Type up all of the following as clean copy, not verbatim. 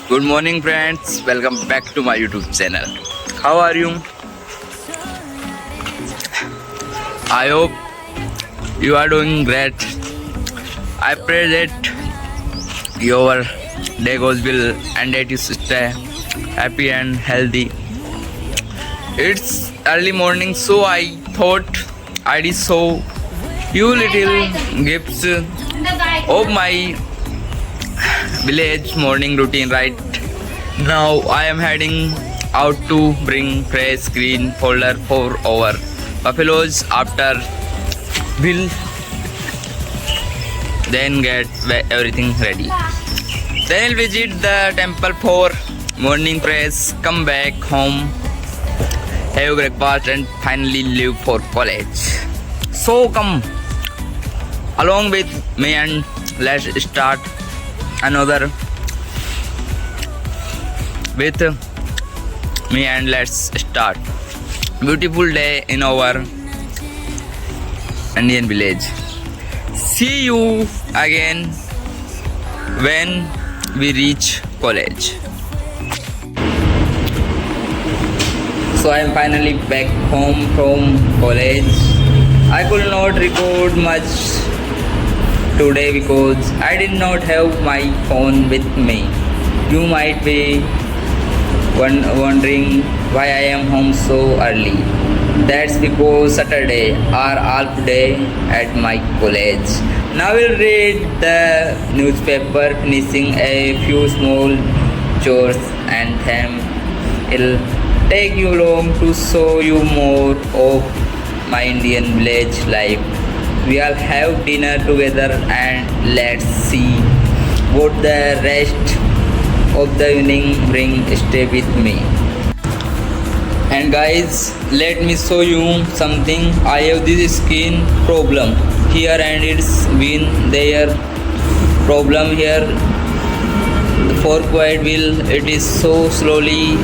Good morning, friends. Welcome back to my YouTube channel. How are you? I hope you are doing great. I pray that your day goes well and that you stay happy and healthy. It's early morning, so I thought I'd show you little gifts of my village morning routine. Right now I am heading out to bring fresh green folder for our buffaloes. After we'll then get everything ready, then I'll visit the temple for morning prayers, come back home, have breakfast and finally leave for college. So come along with me and let's start another with me and let's start beautiful day in our Indian village. See you again when we reach college. So I am finally back home from college. I could not record much today because I did not have my phone with me. You might be wondering why I am home so early. That's because Saturday are half day at my college. Now we'll read the newspaper, finishing a few small chores, and then it'll take you long to show you more of my Indian village life. We'll have dinner together and let's see what the rest of the evening bring. Stay with me. And guys, let me show you something. I have this skin problem here and it's been there problem here for quite while. It is so slowly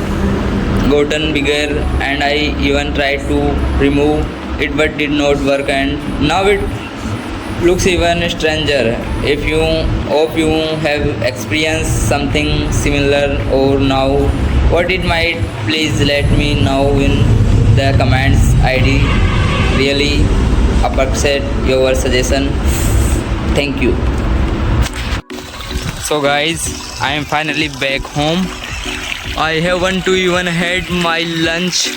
gotten bigger and I even tried to remove it but did not work, and now it looks even stranger. If you hope you have experienced something similar or now what it might, please let me know in the comments. I'd really appreciate your suggestion. Thank you. So guys, I am finally back home. I haven't even had my lunch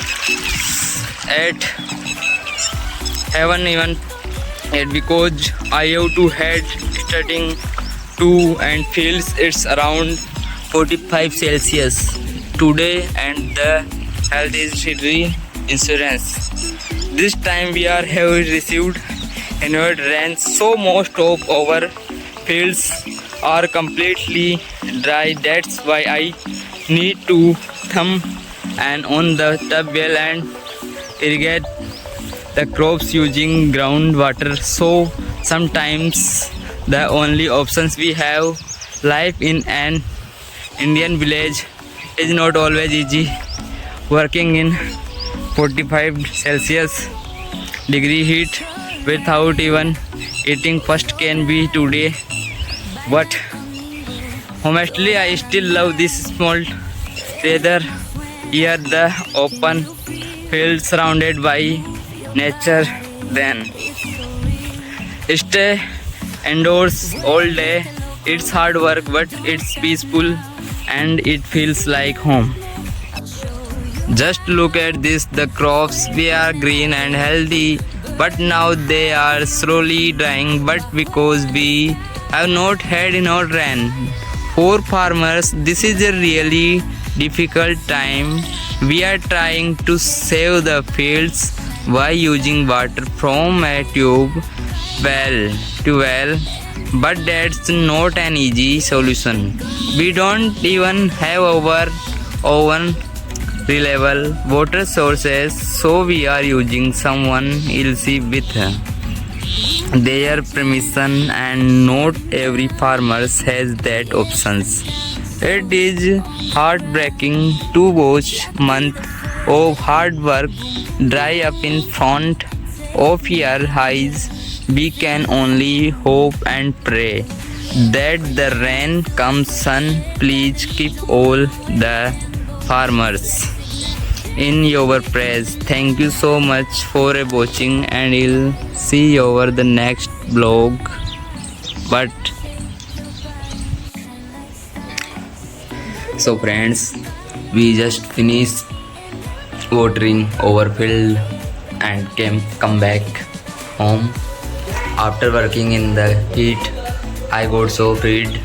because I have to head starting 2 and feels it's around 45 Celsius today, and the health is free insurance. This time we have received annual rain, so most of our fields are completely dry. That's why I need to thumb and on the tub well and irrigate the crops using groundwater. So sometimes the only options we have. Life in an Indian village is not always easy. Working in 45 Celsius degree heat without even eating first can be today, but honestly I still love this small weather here, the open field surrounded by nature. Then stay indoors all day. It's hard work but it's peaceful and it feels like home. Just look at this, the crops we are green and healthy, but now they are slowly drying, but because we have not had enough rain. For farmers this is a really difficult time. We are trying to save the fields by using water from a tube well to well, but that's not an easy solution. We don't even have our own reliable water sources, so we are using someone else with their permission, and not every farmer has that options. It is heartbreaking to watch months of hard work dry up in front of your eyes. We can only hope and pray that the rain comes sun. Please keep all the farmers in your praise. Thank you so much for watching, and we'll see you over the next vlog. But so friends, we just finished watering our field and come back home. After working in the heat, I got so freed.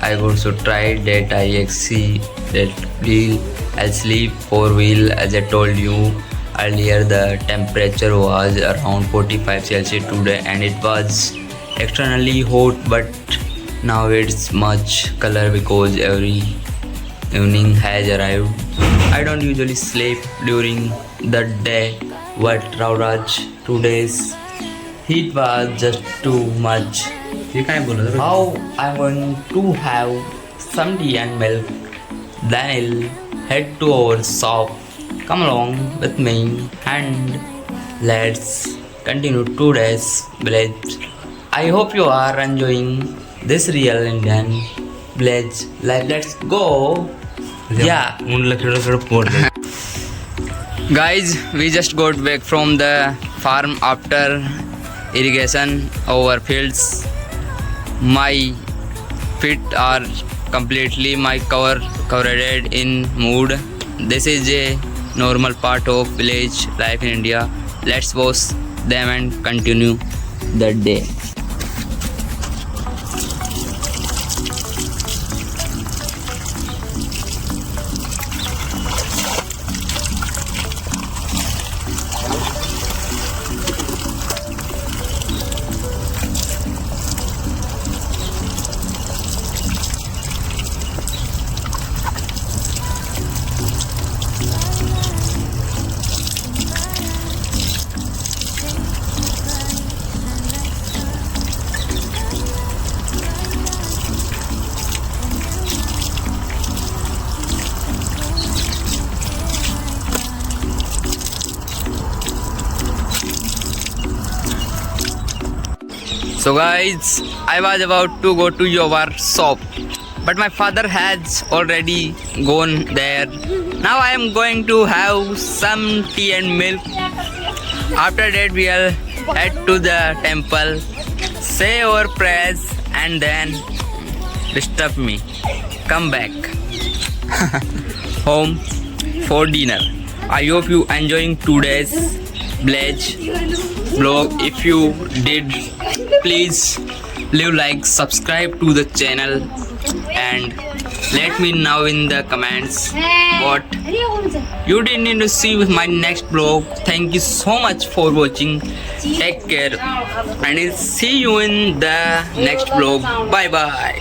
I got so tired that I see that wheel. I'll sleep 4 wheel. As I told you earlier, the temperature was around 45 Celsius today, and it was externally hot, but now it's much color because every evening has arrived. I don't usually sleep during the day, but Rauraj, today's heat was just too much. How I'm going to have some tea and milk, then I'll head to our shop. Come along with me and let's continue today's village. I hope you are enjoying this real Indian village life. Let's go. Yeah. Guys, we just got back from the farm after irrigation our fields. My feet are completely covered in mud. This is a normal part of village life in India. Let's wash them and continue the day. So guys, I was about to go to your shop, but my father has already gone there. Now I am going to have some tea and milk. After that we'll head to the temple, say our prayers, and then disturb me. Come back home for dinner. I hope you enjoying today's village vlog. If you did, please leave like, subscribe to the channel, and let me know in the comments what you did need to see with my next vlog. Thank you so much for watching. Take care, and I'll see you in the next vlog. Bye bye.